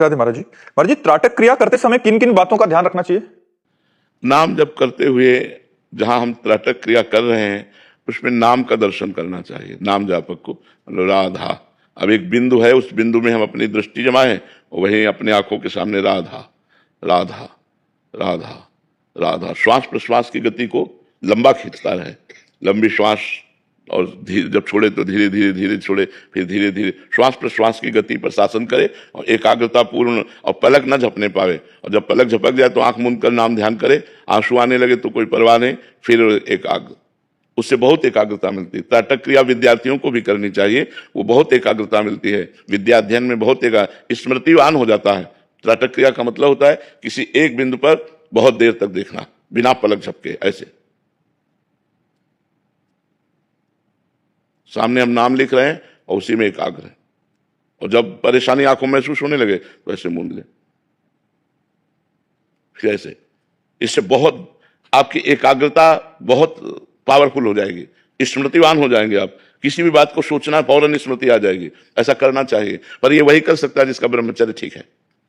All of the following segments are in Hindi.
राधे महाराज जी त्राटक क्रिया करते समय किन किन बातों का ध्यान रखना चाहिए? नाम जप करते हुए जहां हम त्राटक क्रिया कर रहे हैं उसमें नाम का दर्शन करना चाहिए। नाम जापक को मतलब राधा, अब एक बिंदु है, उस बिंदु में हम अपनी दृष्टि जमाएं और वही अपने आंखों के सामने राधा राधा राधा राधा। श्वास प्रश्वास की गति को लंबा खींचता रहे, लंबी श्वास, और धीरे जब छोड़े तो धीरे धीरे धीरे छोड़े, फिर धीरे धीरे श्वास प्रश्वास की गति पर शासन करे और एकाग्रता पूर्ण, और पलक न झपने पावे। और जब पलक झपक जाए तो आंख मूंद कर नाम ध्यान करे, आंसू आने लगे तो कोई परवाह नहीं, फिर एकाग्र, उससे बहुत एकाग्रता मिलती है। त्राटक क्रिया विद्यार्थियों को भी करनी चाहिए, वो बहुत एकाग्रता मिलती है। विद्याध्ययन में बहुत स्मृतिवान हो जाता है। त्राटक क्रिया का मतलब होता है किसी एक बिंदु पर बहुत देर तक देखना बिना पलक झपके, ऐसे सामने हम नाम लिख रहे हैं और उसी में एकाग्र है। और जब परेशानी आंखों में महसूस होने लगे तो ऐसे मूंद ले, फिर ऐसे। इससे बहुत आपकी एकाग्रता बहुत पावरफुल हो जाएगी, स्मृतिवान हो जाएंगे आप। किसी भी बात को सोचना फौरन स्मृति आ जाएगी। ऐसा करना चाहिए, पर ये वही कर सकता है जिसका ब्रह्मचर्य ठीक है।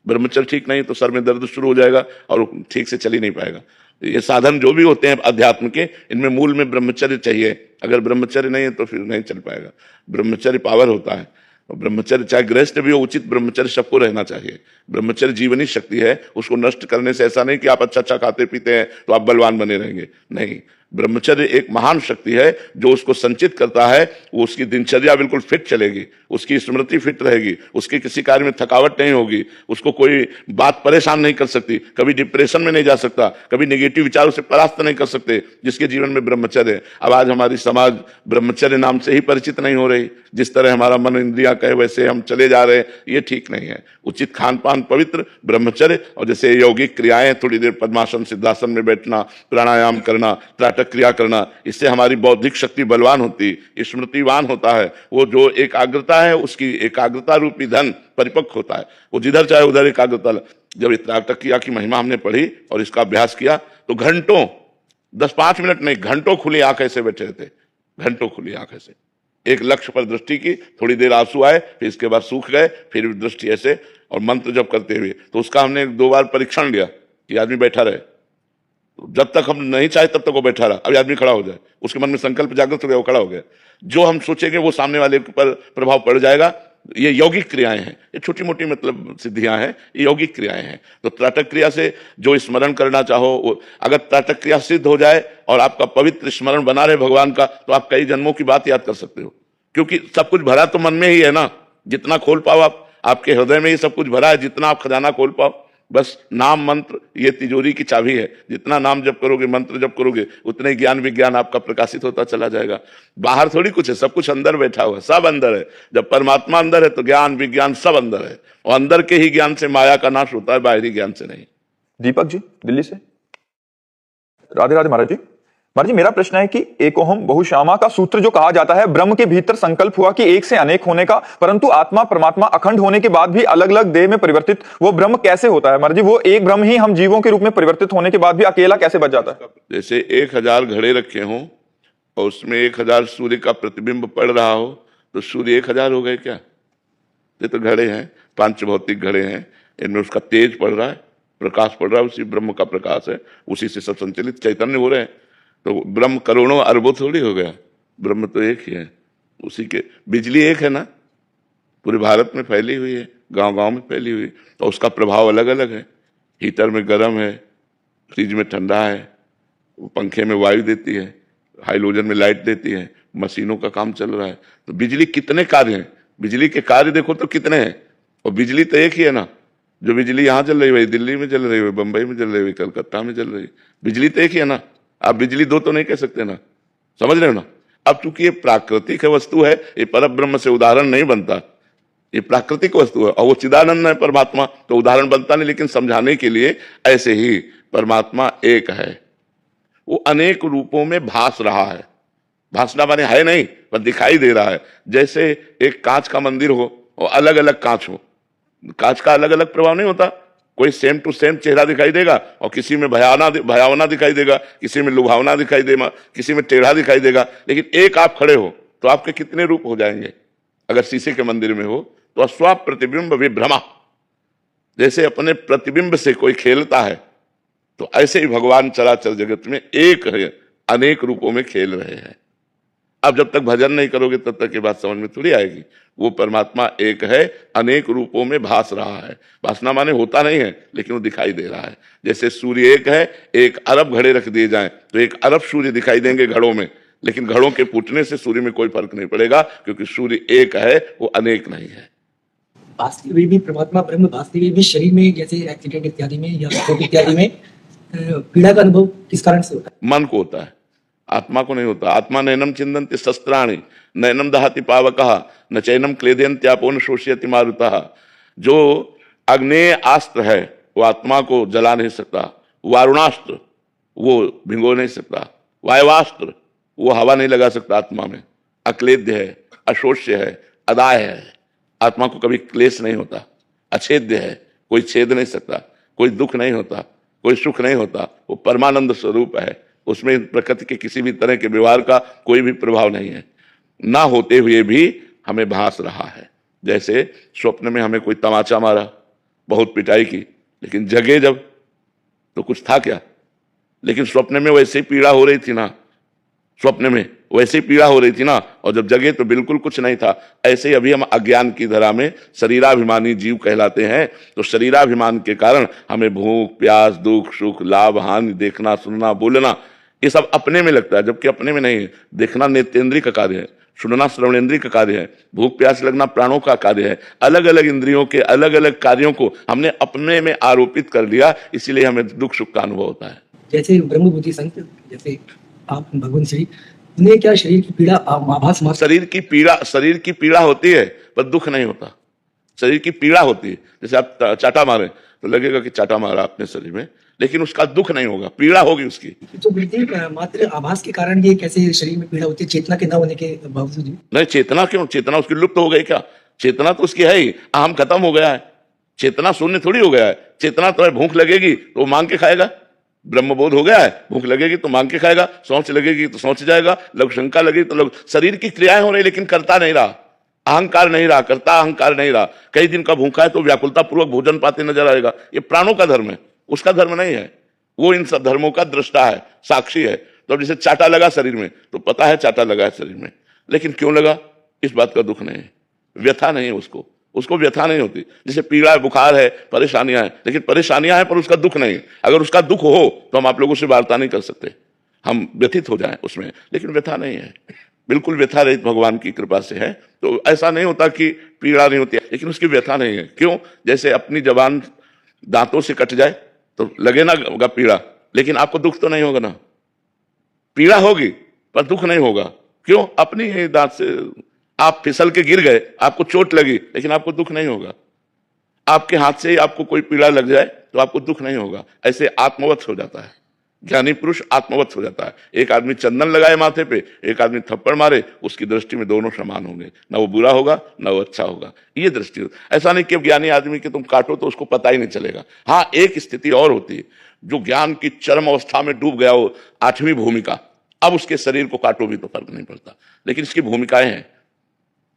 ब्रह्मचर्य ठीक नहीं तो सर में दर्द शुरू हो जाएगा और ठीक से चल ही नहीं पाएगा। ये साधन जो भी होते हैं अध्यात्म के, इनमें मूल में ब्रह्मचर्य चाहिए। अगर ब्रह्मचर्य नहीं है तो फिर नहीं चल पाएगा। ब्रह्मचर्य पावर होता है, और ब्रह्मचर्य चाहे गृहस्थ भी हो, उचित ब्रह्मचर्य सबको रहना चाहिए। ब्रह्मचर्य जीवनी शक्ति है, उसको नष्ट करने से ऐसा नहीं कि आप अच्छा अच्छा खाते पीते हैं तो आप बलवान बने रहेंगे, नहीं। ब्रह्मचर्य एक महान शक्ति है जो उसको संचित करता है, वो उसकी दिनचर्या बिल्कुल फिट चलेगी, उसकी स्मृति फिट रहेगी, उसके किसी कार्य में थकावट नहीं होगी, उसको कोई बात परेशान नहीं कर सकती, कभी डिप्रेशन में नहीं जा सकता, कभी नेगेटिव विचारों से परास्त नहीं कर सकते जिसके जीवन में ब्रह्मचर्य है। अब आज हमारी समाज ब्रह्मचर्य नाम से ही परिचित नहीं हो रही। जिस तरह हमारा मन इंद्रिया कहे वैसे हम चले जा रहे हैं, ये ठीक नहीं है। उचित खान पान, पवित्र ब्रह्मचर्य, और जैसे यौगिक क्रियाएं, थोड़ी देर पद्मासन सिद्धासन में बैठना, प्राणायाम करना, त्राटक क्रिया करना, इससे हमारी बौद्धिक शक्ति बलवान होती, स्मृतिवान होता है। वो जो एकाग्रता है उसकी एकाग्रता रूपी धन परिपक्व होता है, वो जिधर चाहे उधर एकाग्रता। जब त्राटक क्रिया की महिमा हमने पढ़ी और इसका अभ्यास किया तो घंटों, 10-5 मिनट नहीं, घंटों खुली आंख ऐसे बैठे रहते, घंटों खुली आंख ऐसे, एक लक्ष्य पर दृष्टि की, थोड़ी देर आंसू आए, फिर इसके बाद सूख गए, फिर दृष्टि ऐसे, और मंत्र जप करते हुए। तो उसका हमने 2 बार परीक्षण लिया कि आदमी बैठा रहे, जब तक हम नहीं चाहे तब तक वो बैठा रहा। अभी आदमी खड़ा हो जाए, उसके मन में संकल्प जागृत हो गया, वो खड़ा हो गया, जो हम सोचेंगे वो सामने वाले पर प्रभाव पड़ जाएगा। ये यौगिक क्रियाएं हैं, ये छोटी मोटी मतलब सिद्धियां हैं, ये यौगिक क्रियाएं हैं। तो त्राटक क्रिया से जो स्मरण करना चाहो, अगर त्राटक क्रिया सिद्ध हो जाए और आपका पवित्र स्मरण बना रहे भगवान का, तो आप कई जन्मों की बात याद कर सकते हो, क्योंकि सब कुछ भरा तो मन में ही है ना। जितना खोल पाओ आप, आपके हृदय में ही सब कुछ भरा है, जितना आप खजाना खोल पाओ। बस नाम मंत्र ये तिजोरी की चाबी है, जितना नाम जप करोगे, मंत्र जप करोगे, उतने ज्ञान विज्ञान आपका प्रकाशित होता चला जाएगा। बाहर थोड़ी कुछ है, सब कुछ अंदर बैठा हुआ है, सब अंदर है। जब परमात्मा अंदर है तो ज्ञान विज्ञान सब अंदर है, और अंदर के ही ज्ञान से माया का नाश होता है, बाहरी ज्ञान से नहीं। दीपक जी दिल्ली से। राधे राधे महाराज जी मेरा प्रश्न है कि एकोहम बहुश्यामा का सूत्र जो कहा जाता है, ब्रह्म के भीतर संकल्प हुआ कि एक से अनेक होने का, परंतु आत्मा परमात्मा अखंड होने के बाद भी अलग अलग देह में परिवर्तित, वो ब्रह्म कैसे होता है महाराज जी? वो एक ब्रह्म ही हम जीवों के रूप में परिवर्तित होने के बाद भी अकेला कैसे बच जाता है? जैसे 1000 घड़े रखे हों और उसमें 1000 सूर्य का प्रतिबिंब पड़ रहा हो, तो सूर्य 1000 हो गए क्या? ये तो घड़े हैं, 5 भौतिक घड़े हैं, इनमें उसका तेज पड़ रहा है, प्रकाश पड़ रहा है, उसी ब्रह्म का प्रकाश है, उसी से सब संचलित चैतन्य हो रहे हैं। तो ब्रह्म करोड़ों अरबों थोड़ी हो गया, ब्रह्म तो एक ही है। उसी के बिजली एक है ना, पूरे भारत में फैली हुई है, गांव गांव में फैली हुई, तो उसका प्रभाव अलग अलग है। हीटर में गर्म है, फ्रिज में ठंडा है, पंखे में वायु देती है, हाइड्रोजन में लाइट देती है, मशीनों का काम चल रहा है। तो बिजली कितने कार्य हैं, बिजली के कार्य देखो तो कितने हैं, और बिजली तो एक ही है ना। जो बिजली यहाँ चल रही है दिल्ली में चल रही है, बंबई में चल रही है, कलकत्ता में चल रही है, बिजली तो एक ही है ना। आप बिजली 2 तो नहीं कह सकते ना, समझ रहे हो ना। अब चूंकि ये प्राकृतिक वस्तु है, ये परब्रह्म से उदाहरण नहीं बनता, ये प्राकृतिक वस्तु है, और वो चिदानंद है परमात्मा, तो उदाहरण बनता नहीं। लेकिन समझाने के लिए ऐसे ही परमात्मा एक है, वो अनेक रूपों में भास रहा है। भासना माने है नहीं, पर दिखाई दे रहा है। जैसे एक कांच का मंदिर हो और अलग अलग कांच हो, कांच का अलग अलग प्रभाव नहीं होता। कोई सेम टू सेम चेहरा दिखाई देगा, और किसी में भयावना दिखाई देगा, किसी में लुभावना दिखाई देगा, किसी में टेढ़ा दिखाई देगा। लेकिन एक आप खड़े हो तो आपके कितने रूप हो जाएंगे। अगर शीशे के मंदिर में हो तो स्व प्रतिबिंब विभ्रमा, जैसे अपने प्रतिबिंब से कोई खेलता है, तो ऐसे ही भगवान चराचर जगत में एक है, अनेक रूपों में खेल रहे हैं। अब जब तक भजन नहीं करोगे तब तक ये बात समझ में थोड़ी आएगी। वो परमात्मा एक है, अनेक रूपों में भास रहा है। भासना माने होता नहीं है, लेकिन वो दिखाई दे रहा है। जैसे सूर्य एक है, 1 अरब घड़े रख दिए जाएं तो 1 अरब सूर्य दिखाई देंगे घड़ों में, लेकिन घड़ों के फूटने से सूर्य में कोई फर्क नहीं पड़ेगा, क्योंकि सूर्य एक है, वो अनेक नहीं है। भासते हुए भी परमात्मा ब्रह्म भासते हुए भी शरीर में जैसे एक्सीडेंट इत्यादि में या स्ट्रोक इत्यादि में पीड़ा का अनुभव किस कारण से होता है? मन को होता है, आत्मा को नहीं होता। आत्मा नैनम चिंदन्ति शस्त्राणि नैनम दहति पावकः न चैनम क्लेदयन्त्यापो न शोषयति मारुतः। जो अग्नेय अस्त्र है वो आत्मा को जला नहीं सकता, वारुणास्त्र वो भिगो नहीं सकता, वायवास्त्र वो हवा नहीं लगा सकता आत्मा में। अक्लेद्य है, अशोष्य है, अदाय है। आत्मा को कभी क्लेश नहीं होता, अछेद्य है, कोई छेद नहीं सकता, कोई दुख नहीं होता, कोई सुख नहीं होता। वो परमानंद स्वरूप है, उसमें प्रकृति के किसी भी तरह के व्यवहार का कोई भी प्रभाव नहीं है। ना होते हुए भी हमें भास रहा है। जैसे स्वप्न में हमें कोई तमाचा मारा, बहुत पिटाई की, लेकिन जगे जब तो कुछ था क्या? लेकिन स्वप्न में वैसे ही पीड़ा हो रही थी ना, स्वप्न में वैसे ही पीड़ा हो रही थी ना, और जब जगे तो बिल्कुल कुछ नहीं था। ऐसे ही अभी हम अज्ञान की धरा में शरीराभिमानी जीव कहलाते हैं। तो शरीराभिमान के कारण हमें भूख, प्यास, दुख, सुख, लाभ, हानि, देखना, सुनना, बोलना, ये सब अपने में लगता है, जबकि अपने में नहीं है। देखना नेत्रेंद्रिय का कार्य है, सुनना श्रवणेंद्रिय का कार्य है, भूख प्यास लगना प्राणों का कार्य है। अलग अलग इंद्रियों के अलग अलग कार्यों को हमने अपने में आरोपित कर लिया, इसीलिए हमें दुख सुख का अनुभव होता है। जैसे ब्रह्म बुद्धि संत, जैसे आप भगवान श्री, उन्हें क्या शरीर की पीड़ा आभास मात्र? शरीर की पीड़ा होती है, पर दुख नहीं होता। शरीर की पीड़ा होती है, जैसे आप चाटा मारे तो लगेगा कि चाटा मारा अपने शरीर में, लेकिन उसका दुख नहीं होगा, पीड़ा होगी उसकी। तो बुद्धि मात्र आभास के कारण ये कैसे शरीर में पीड़ा होती है, चेतना के न होने के बावजूद भी? नहीं, चेतना क्यों? चेतना उसकी लुप्त हो गई क्या? चेतना तो उसकी है ही, अहम खत्म हो गया है। चेतना शून्य थोड़ी हो गया है। चेतना तो है, भूख लगेगी तो मांग के खाएगा, ब्रह्मबोध हो गया है, भूख लगेगी तो मांग के खाएगा, सोच लगेगी तो सोच जाएगा, लघु शंका लगेगी तो लघु। शरीर की क्रियाएं हो रही, लेकिन करता नहीं रहा, अहंकार नहीं रहा, करता अहंकार नहीं रहा। कई दिन का भूखा है तो व्याकुलता पूर्वक भोजन पाते नजर आएगा, ये प्राणों का धर्म है, उसका धर्म नहीं है। वो इन सब धर्मों का दृष्टा है, साक्षी है। तो जैसे चाटा लगा शरीर में तो पता है चाटा लगा है शरीर में, लेकिन क्यों लगा इस बात का दुख नहीं है, व्यथा नहीं है, उसको व्यथा नहीं होती। जैसे पीड़ा है, बुखार है, परेशानियां हैं, लेकिन परेशानियां हैं पर उसका दुख नहीं। अगर उसका दुख हो तो हम आप लोगों से वार्ता नहीं कर सकते, हम व्यथित हो जाएं उसमें, लेकिन व्यथा नहीं है, बिल्कुल व्यथा रहित भगवान की कृपा से है। तो ऐसा नहीं होता कि पीड़ा नहीं होती है, लेकिन उसकी व्यथा नहीं है। क्यों? जैसे अपनी जबान दांतों से कट जाए तो लगे ना पीड़ा, लेकिन आपको दुख तो नहीं होगा ना। पीड़ा होगी पर दुख नहीं होगा। क्यों? अपनी ही दांत से आप फिसल के गिर गए, आपको चोट लगी, लेकिन आपको दुख नहीं होगा। आपके हाथ से ही आपको कोई पीड़ा लग जाए तो आपको दुख नहीं होगा। ऐसे आत्मवत हो जाता है, ज्ञानी पुरुष आत्मवत हो जाता है। एक आदमी चंदन लगाए माथे पे, एक आदमी थप्पड़ मारे, उसकी दृष्टि में दोनों समान होंगे, ना वो बुरा होगा ना वो अच्छा होगा। ये दृष्टि, ऐसा नहीं कि ज्ञानी आदमी के तुम काटो तो उसको पता ही नहीं चलेगा। हाँ, एक स्थिति और होती है, जो ज्ञान की चरम अवस्था में डूब गया हो, 8वीं भूमिका, अब उसके शरीर को काटो भी तो फर्क नहीं पड़ता। लेकिन इसकी भूमिकाएं हैं,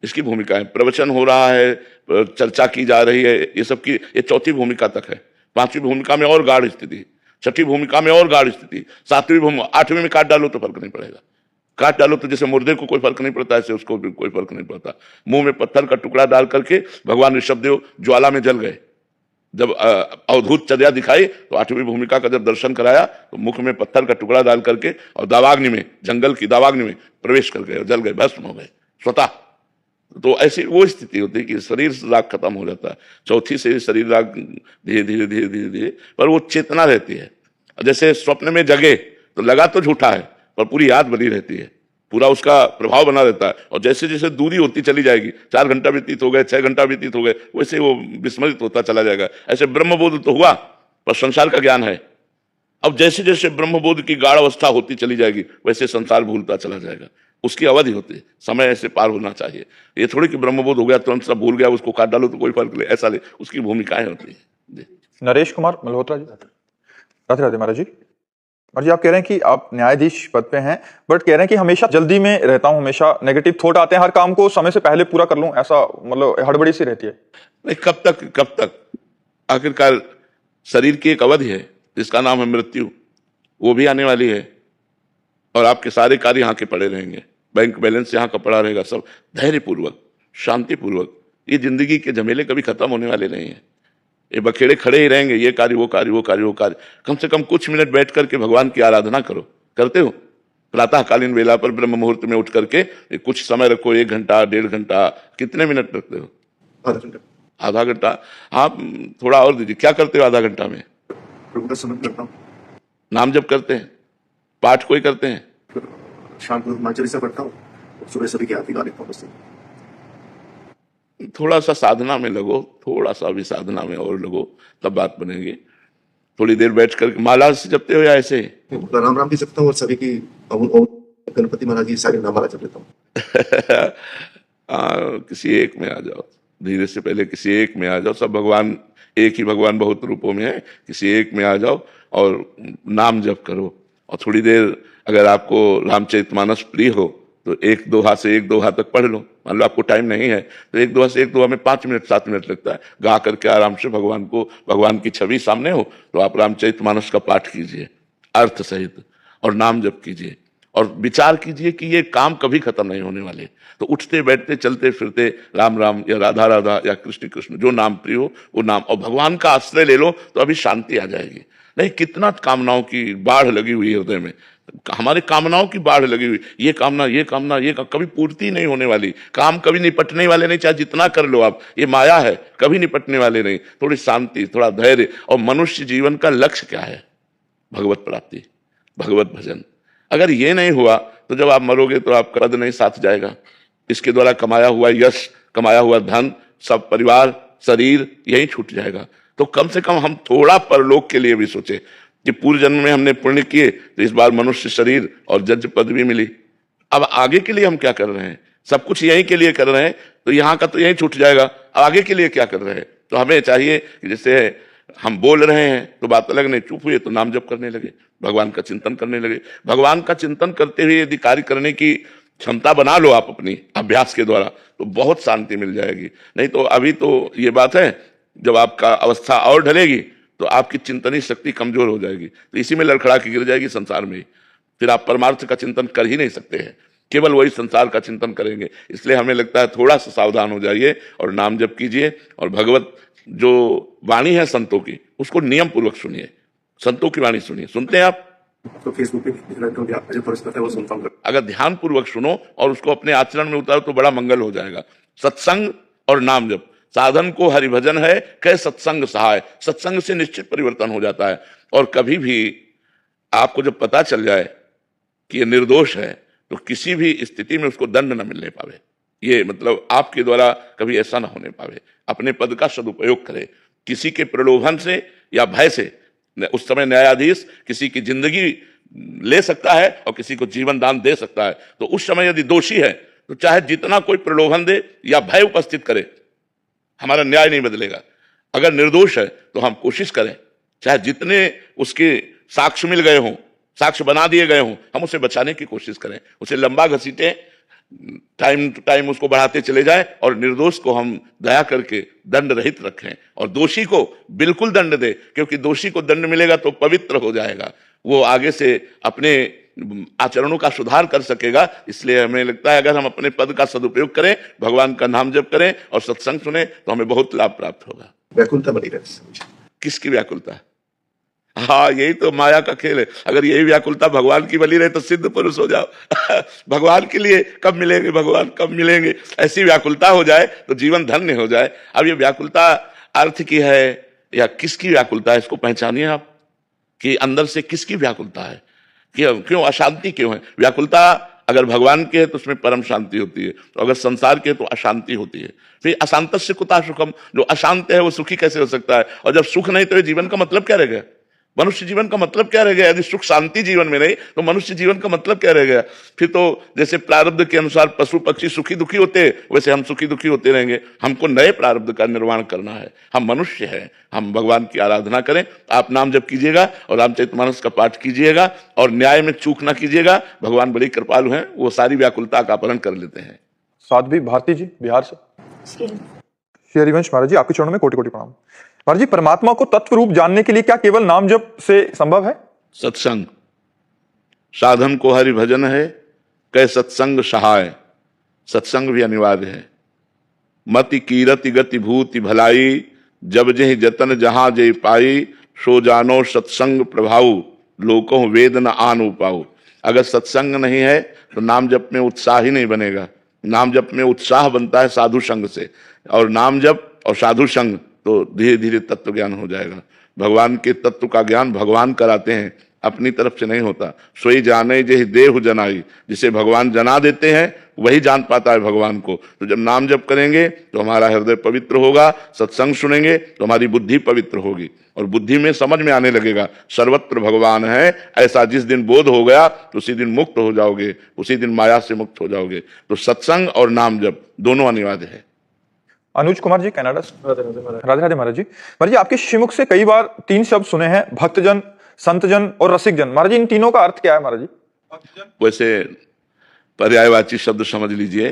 इसकी भूमिकाएं, प्रवचन हो रहा है, चर्चा की जा रही है, ये सब की, ये 4थी भूमिका तक है। 5वीं भूमिका में और गाढ़ स्थिति, 6ठी भूमिका में और गाढ़ स्थिति, 7वीं भूमिका, 8वीं में काट डालो तो फर्क नहीं पड़ेगा। काट डालो तो जैसे मुर्दे को कोई फर्क नहीं पड़ता, ऐसे उसको भी कोई फर्क नहीं पड़ता। मुंह में पत्थर का टुकड़ा डाल करके भगवान ऋषभदेव ज्वाला में जल गए। जब अवधूत चर्या दिखाई तो 8वीं भूमिका का जब दर्शन कराया तो मुख में पत्थर का टुकड़ा डाल करके और दावाग्नि में, जंगल की दावाग्नि में प्रवेश कर गए, जल गए, भस्म हो गए स्वतः। तो ऐसी वो स्थिति होती है कि शरीर राग खत्म हो जाता है। 4थी से शरीर राग धीरे धीरे धीरे धीरे धीरे, पर वो चेतना रहती है। जैसे स्वप्न में जगे तो लगा तो झूठा है, पर पूरी याद बनी रहती है, पूरा उसका प्रभाव बना रहता है। और जैसे जैसे दूरी होती चली जाएगी, 4 घंटा व्यतीत हो गए, 6 घंटा व्यतीत हो गए, वैसे वो विस्मृत होता चला जाएगा। ऐसे ब्रह्मबोध तो हुआ पर संसार का ज्ञान है। अब जैसे जैसे ब्रह्मबोध की गाढ़ अवस्था होती चली जाएगी, वैसे संसार भूलता चला जाएगा। उसकी अवधि होती है, समय ऐसे पार होना चाहिए। ये थोड़ी कि ब्रह्मबोध हो गया तुरंत सब भूल गया, उसको काट डालो तो कोई फर्क नहीं, ऐसा नहीं, उसकी भूमिकाएं होती है। नरेश कुमार मल्होत्रा जी, राधे राधे महाराज जी। और जी, आप कह रहे हैं कि आप न्यायाधीश पद पे हैं, बट कह रहे हैं कि हमेशा जल्दी में रहता हूं, हमेशा नेगेटिव थॉट आते हैं, हर काम को समय से पहले पूरा कर लूं, ऐसा मतलब हड़बड़ी सी रहती है। नहीं, कब तक आखिरकार शरीर की एक अवधि है जिसका नाम है मृत्यु, वो भी आने वाली है और आपके सारे कार्य यहाँ के पड़े रहेंगे, बैंक बैलेंस यहाँ का पड़ा रहेगा, सब धैर्यपूर्वक शांतिपूर्वक। ये जिंदगी के झमेले कभी खत्म होने वाले नहीं है, ये बखेड़े खड़े ही रहेंगे, ये कार्य वो कार्य वो कार्य वो कार्य। कम से कम कुछ मिनट बैठ करके भगवान की आराधना करो, करते हो? प्रातःकालीन वेला पर ब्रह्म मुहूर्त में उठ करके कुछ समय रखो, 1 घंटा 1.5 घंटा, कितने मिनट रखते हो? आधा घंटा। आप थोड़ा और दीजिए, क्या करते हो आधा घंटा में? प्रभु का स्मरण करता हूँ, नाम जप करते हैं, पाठ कोई करते हैं? शाम को हनुमान चालीसा पढ़ता हूँ, सुबह सभी की आरती गा लेता हूँ बस। थोड़ा सा साधना में लगो, थोड़ा सा भी साधना में और लगो, तब बात बनेगी। थोड़ी देर बैठ कर माला से जपते हो या ऐसे? राम राम भी जपता हूँ और सभी की ओम ओम गणपति महाराज की सारी नामाला जप लेता हूँ। किसी एक में आ जाओ, धीरे से पहले किसी एक में आ जाओ। सब भगवान एक ही भगवान बहुत रूपों में है, किसी एक में आ जाओ और नाम जप करो। और थोड़ी देर अगर आपको रामचरितमानस प्रिय हो तो 1 दोहा से 1 दोहा तक पढ़ लो। मान लो आपको टाइम नहीं है तो 1 दोहा से 1 दोहा में 5 मिनट 7 मिनट लगता है, गा करके आराम से भगवान की छवि सामने हो तो आप रामचरितमानस का पाठ कीजिए अर्थ सहित और नाम जप कीजिए और विचार कीजिए कि ये काम कभी खत्म नहीं होने वाले। तो उठते बैठते चलते फिरते राम राम या राधा राधा या कृष्ण कृष्ण, जो नाम प्रिय हो वो नाम, और भगवान का आश्रय ले लो तो अभी शांति आ जाएगी। नहीं, कितना कामनाओं की बाढ़ लगी हुई है हृदय में, हमारे कामनाओं की बाढ़ लगी हुई, ये कामना कभी पूर्ति नहीं होने वाली, काम कभी निपटने वाले नहीं, चाहे जितना कर लो आप, ये माया है, कभी निपटने वाले नहीं। थोड़ी शांति, थोड़ा धैर्य। और मनुष्य जीवन का लक्ष्य क्या है? भगवत प्राप्ति, भगवत भजन। अगर ये नहीं हुआ तो जब आप मरोगे तो आपका पद नहीं साथ जाएगा, इसके द्वारा कमाया हुआ यश, कमाया हुआ धन, सब परिवार, शरीर यही छूट जाएगा। तो कम से कम हम थोड़ा परलोक के लिए भी सोचे कि पूर्व जन्म में हमने पुण्य किए तो इस बार मनुष्य शरीर और जज पदवी मिली, अब आगे के लिए हम क्या कर रहे हैं? सब कुछ यहीं के लिए कर रहे हैं तो यहाँ का तो यहीं छूट जाएगा, आगे के लिए क्या कर रहे हैं? तो हमें चाहिए कि जैसे हम बोल रहे हैं तो बात अलग, नहीं, चुप हुए तो नाम जप करने लगे, भगवान का चिंतन करने लगे। भगवान का चिंतन करते हुए यदि कार्य करने की क्षमता बना लो आप अपनी अभ्यास के द्वारा तो बहुत शांति मिल जाएगी। नहीं तो अभी तो ये बात है, जब आपका अवस्था और ढलेगी तो आपकी चिंतनी शक्ति कमजोर हो जाएगी, तो इसी में लड़खड़ा के गिर जाएगी संसार में। फिर आप परमार्थ का चिंतन कर ही नहीं सकते हैं, केवल वही संसार का चिंतन करेंगे। इसलिए हमें लगता है थोड़ा सा सावधान हो जाइए और नाम जप कीजिए और भगवत जो वाणी है संतों की उसको नियम पूर्वक सुनिए, संतों की वाणी सुनिए। सुनते हैं आप? तो फेसबुक पे जो प्रश्न है वो सुनता हूँ। अगर ध्यान पूर्वक सुनो और उसको अपने आचरण में उतारो तो बड़ा मंगल हो जाएगा। सत्संग और नाम जप, साधन को हरिभजन है कह सत्संग सहाय। सत्संग से निश्चित परिवर्तन हो जाता है। और कभी भी आपको जब पता चल जाए कि ये निर्दोष है तो किसी भी स्थिति में उसको दंड न मिलने पावे, ये मतलब आपके द्वारा कभी ऐसा ना होने पावे। अपने पद का सदुपयोग करे, किसी के प्रलोभन से या भय से। उस समय न्यायाधीश किसी की जिंदगी ले सकता है और किसी को जीवन दान दे सकता है, तो उस समय यदि दोषी है तो चाहे जितना कोई प्रलोभन दे या भय उपस्थित करे, हमारा न्याय नहीं बदलेगा। अगर निर्दोष है तो हम कोशिश करें, चाहे जितने उसके साक्ष्य मिल गए हों, साक्ष्य बना दिए गए हों, हम उसे बचाने की कोशिश करें, उसे लंबा घसीटे, टाइम टू टाइम उसको बढ़ाते चले जाए और निर्दोष को हम दया करके दंड रहित रखें और दोषी को बिल्कुल दंड दे, क्योंकि दोषी को दंड मिलेगा तो पवित्र हो जाएगा, वो आगे से अपने आचरणों का सुधार कर सकेगा। इसलिए हमें लगता है अगर हम अपने पद का सदुपयोग करें, भगवान का नाम जप करें और सत्संग सुने तो हमें बहुत लाभ प्राप्त होगा। व्याकुलता बनी रहती। किसकी व्याकुलता? हाँ, यही तो माया का खेल है। अगर यही व्याकुलता भगवान की बनी रहे तो सिद्ध पुरुष हो जाओ। भगवान के लिए कब मिलेंगे, भगवान कब मिलेंगे, ऐसी व्याकुलता हो जाए तो जीवन धन्य हो जाए। अब ये व्याकुलता अर्थ की है या किसकी व्याकुलता है, इसको पहचानिए आप कि अंदर से किसकी व्याकुलता है, क्यों अशांति क्यों है। व्याकुलता अगर भगवान की है तो उसमें परम शांति होती है, तो अगर संसार की है तो अशांति होती है। फिर अशांतस्य कुतः सुखम, जो अशांत है वो सुखी कैसे हो सकता है? और जब सुख नहीं तो जीवन का मतलब क्या रह गया? मनुष्य जीवन का मतलब क्या रह गया? यदि सुख शांति जीवन में नहीं तो मनुष्य जीवन का मतलब क्या रह गया? फिर तो जैसे प्रारब्ध के अनुसार पशु पक्षी सुखी दुखी होते हैं, वैसे हम सुखी दुखी होते रहेंगे। हमको नए प्रारब्ध का निर्माण करना है, हम मनुष्य हैं, हम भगवान की आराधना करें। आप नाम जप कीजिएगा और रामचरितमानस का पाठ कीजिएगा और न्याय में चूक ना कीजिएगा। भगवान बड़ी कृपालु हैं, वो सारी व्याकुलता का अपहरण कर लेते हैं। साध्वी भारती जी बिहार से। श्री हरिवंश महाराज जी, आपके चरणों में कोटि कोटि प्रणाम। महाराज जी, परमात्मा को तत्व रूप जानने के लिए क्या केवल नाम जप से संभव है? सत्संग साधन को हरि भजन है, कै सत्संग सहाय। सत्संग भी अनिवार्य है। मति कीरति गति भूति भलाई, जब जहि जतन जहां जय पाई, सो जानो सत्संग प्रभाऊ, लोकों वेद न आन उपाऊ। अगर सत्संग नहीं है तो नाम जप में उत्साह ही नहीं बनेगा। नाम जप में उत्साह बनता है साधु संग से, और नाम जप और साधु संग तो धीरे धीरे तत्व ज्ञान हो जाएगा। भगवान के तत्व का ज्ञान भगवान कराते हैं, अपनी तरफ से नहीं होता। सोई जाने जेहि देहु जनाई, जिसे भगवान जना देते हैं वही जान पाता है भगवान को। तो जब नाम जप करेंगे तो हमारा हृदय पवित्र होगा, सत्संग सुनेंगे तो हमारी बुद्धि पवित्र होगी, और बुद्धि में समझ में आने लगेगा सर्वत्र भगवान है। ऐसा जिस दिन बोध हो गया तो उसी दिन मुक्त हो जाओगे, उसी दिन माया से मुक्त हो जाओगे। तो सत्संग और नाम जप दोनों अनिवार्य है। अनुज कुमार जी, कनाडा से। राधे राधे महाराज जी। महाराज जी, आपके श्रीमुख से कई बार 3 शब्द सुने हैं, भक्तजन, संतजन और रसिकजन। महाराज जी, इन तीनों का अर्थ क्या है? महाराज जी, वैसे पर्यायवाची शब्द समझ लीजिए,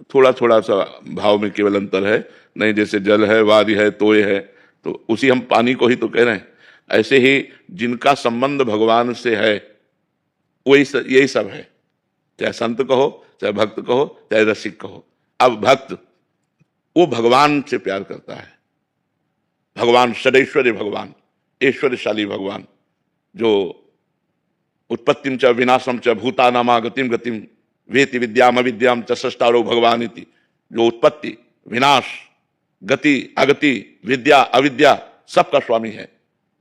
थोड़ा थोड़ा सा भाव में केवल अंतर है। नहीं, जैसे जल है, वारी है, तोय है, तो उसी हम पानी को ही तो कह रहे हैं। ऐसे ही जिनका संबंध भगवान से है वही यही सब है, चाहे संत कहो, चाहे भक्त कहो, चाहे रसिक कहो। अब भक्त वो भगवान से प्यार करता है। भगवान षडैश्वर्य भगवान, ऐश्वर्यशाली भगवान, जो उत्पत्तिम च विनाशम च भूतानामा गतिम गतिम वेति विद्याम अविद्याम च षष्टारो भगवान इति। जो उत्पत्ति, विनाश, गति, अगति, विद्या, अविद्या सबका स्वामी है।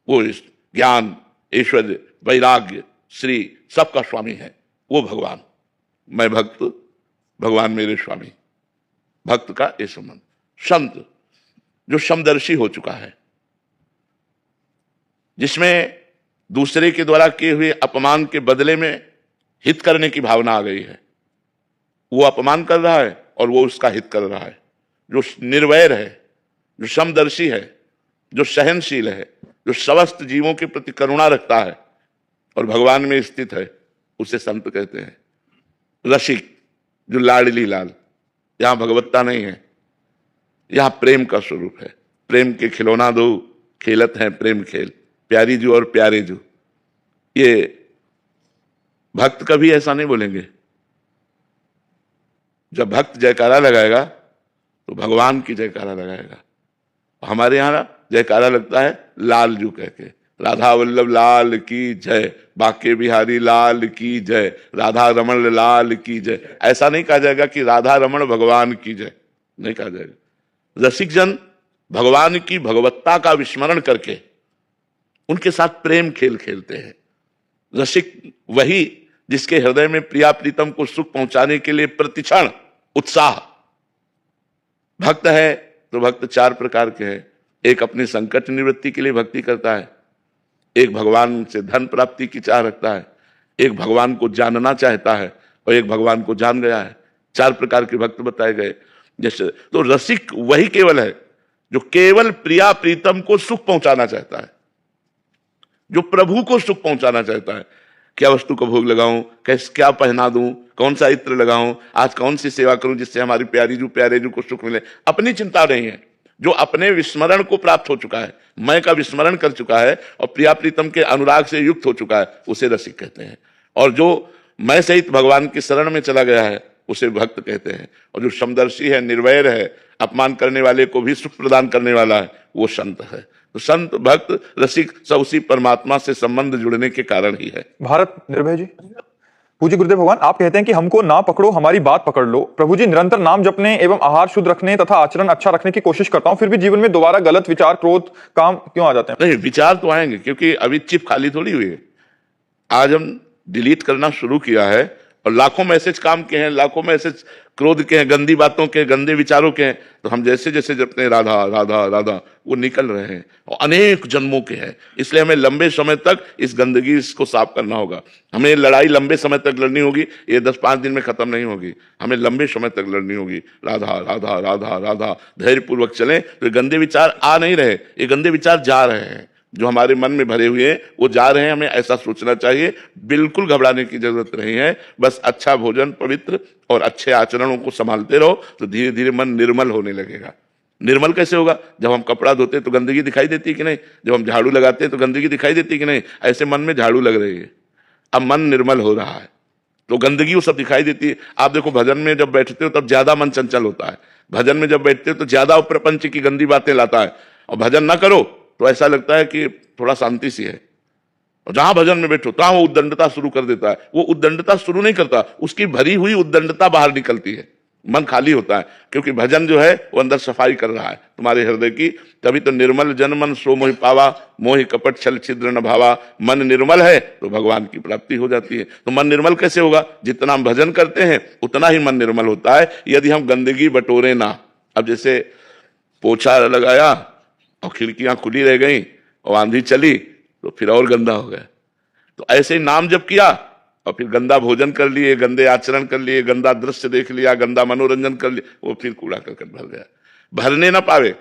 वो ज्ञान, ऐश्वर्य, वैराग्य, श्री सबका स्वामी है वो भगवान। मैं भक्त, भगवान मेरे स्वामी। भक्त का ये संबंध। संत जो समदर्शी हो चुका है, जिसमें दूसरे के द्वारा किए हुए अपमान के बदले में हित करने की भावना आ गई है। वो अपमान कर रहा है और वो उसका हित कर रहा है। जो निर्वैर है, जो समदर्शी है, जो सहनशील है, जो समस्त जीवों के प्रति करुणा रखता है और भगवान में स्थित है, उसे संत कहते हैं। रसिक जो लाडली लाल, यहां भगवत्ता नहीं है, यहां प्रेम का स्वरूप है। प्रेम के खिलौना दो, खेलत हैं प्रेम खेल, प्यारी जू और प्यारे जू। ये भक्त कभी ऐसा नहीं बोलेंगे। जब भक्त जयकारा लगाएगा तो भगवान की जयकारा लगाएगा। हमारे यहां जयकारा लगता है लाल जू कह के, राधा वल्लभ लाल की जय, बाके बिहारी लाल की जय, राधा रमण लाल की जय। ऐसा नहीं कहा जाएगा कि राधा रमण भगवान की जय, नहीं कहा जाएगा। रसिक जन भगवान की भगवत्ता का विस्मरण करके उनके साथ प्रेम खेल खेलते हैं। रसिक वही जिसके हृदय में प्रिया प्रीतम को सुख पहुंचाने के लिए प्रतिक्षण उत्साह। भक्त है तो भक्त 4 प्रकार के हैं। एक अपनी संकट निवृत्ति के लिए भक्ति करता है, एक भगवान से धन प्राप्ति की चाह रखता है, एक भगवान को जानना चाहता है और एक भगवान को जान गया है। 4 प्रकार के भक्त बताए गए। जैसे तो रसिक वही केवल है जो केवल प्रिया प्रीतम को सुख पहुंचाना चाहता है, जो प्रभु को सुख पहुंचाना चाहता है। क्या वस्तु को भोग लगाऊं, कैसे क्या पहना दूं, कौन सा इत्र लगाऊं, आज कौन सी सेवा करूं जिससे हमारी प्यारी जू प्यारे जू को सुख मिले। अपनी चिंता नहीं है। जो अपने विस्मरण को प्राप्त हो चुका है, मैं का विस्मरण कर चुका है और प्रिया प्रीतम के अनुराग से युक्त हो चुका है, उसे रसिक कहते हैं। और जो मैं सहित भगवान की शरण में चला गया है उसे भक्त कहते हैं। और जो समदर्शी है, निर्वैर है, अपमान करने वाले को भी सुख प्रदान करने वाला है, वो संत है। तो संत, भक्त, रसिक सब उसी परमात्मा से संबंध जुड़ने के कारण ही है। भारत निर्भय जी। पूज्य गुरुदेव भगवान, आप कहते हैं कि हमको ना पकड़ो, हमारी बात पकड़ लो। प्रभु जी, निरंतर नाम जपने एवं आहार शुद्ध रखने तथा आचरण अच्छा रखने की कोशिश करता हूं, फिर भी जीवन में दोबारा गलत विचार, क्रोध, काम क्यों आ जाते हैं? नहीं, विचार तो आएंगे क्योंकि अभी चिप खाली थोड़ी हुई है। आज हम डिलीट करना शुरू किया है और लाखों मैसेज काम के हैं, लाखों मैसेज क्रोध के हैं, गंदी बातों के, गंदे विचारों के हैं। तो हम जैसे जैसे जपते राधा राधा राधा, वो निकल रहे हैं और अनेक जन्मों के हैं। इसलिए हमें लंबे समय तक इस गंदगी को साफ करना होगा। हमें लड़ाई लंबे समय तक लड़नी होगी, ये 10-5 दिन में खत्म नहीं होगी। हमें लंबे समय तक लड़नी होगी। राधा राधा राधा राधा धैर्यपूर्वक चलें तो गंदे विचार आ नहीं रहे, ये गंदे विचार जा रहे हैं। जो हमारे मन में भरे हुए हैं वो जा रहे हैं, हमें ऐसा सोचना चाहिए। बिल्कुल घबराने की जरूरत नहीं है। बस अच्छा भोजन, पवित्र और अच्छे आचरणों को संभालते रहो तो धीरे धीरे मन निर्मल होने लगेगा। निर्मल कैसे होगा? जब हम कपड़ा धोते हैं तो गंदगी दिखाई देती है कि नहीं? जब हम झाड़ू लगाते हैं तो गंदगी दिखाई देती है कि नहीं? ऐसे मन में झाड़ू लग रही है, अब मन निर्मल हो रहा है तो गंदगी वो सब दिखाई देती है। आप देखो भजन में जब बैठते हो तब ज्यादा मन चंचल होता है, भजन में जब बैठते हो तो ज्यादा प्रपंच की गंदी बातें लाता है, और भजन ना करो तो ऐसा लगता है कि थोड़ा शांति सी है। और जहां भजन में बैठो तहां वो उद्दंडता शुरू कर देता है। वो उद्दंडता शुरू नहीं करता, उसकी भरी हुई उद्दंडता बाहर निकलती है, मन खाली होता है, क्योंकि भजन जो है वो अंदर सफाई कर रहा है तुम्हारे हृदय की। तभी तो निर्मल जन मन सो मोहि पावा, मोहि कपट छल छिद्र न भावा। मन निर्मल है तो भगवान की प्राप्ति हो जाती है। तो मन निर्मल कैसे होगा? जितना हम भजन करते हैं उतना ही मन निर्मल होता है, यदि हम गंदगी बटोरे ना। अब जैसे पोछा लगाया और खिड़कियां खुली रह गई और आंधी चली तो फिर और गंदा हो गया। तो ऐसे ही नाम जप किया और फिर गंदा भोजन कर लिए, गंदे आचरण कर लिए, गंदा दृश्य देख लिया, गंदा मनोरंजन कर लिया, वो फिर कूड़ा करकट भर गया। भरने ना पावे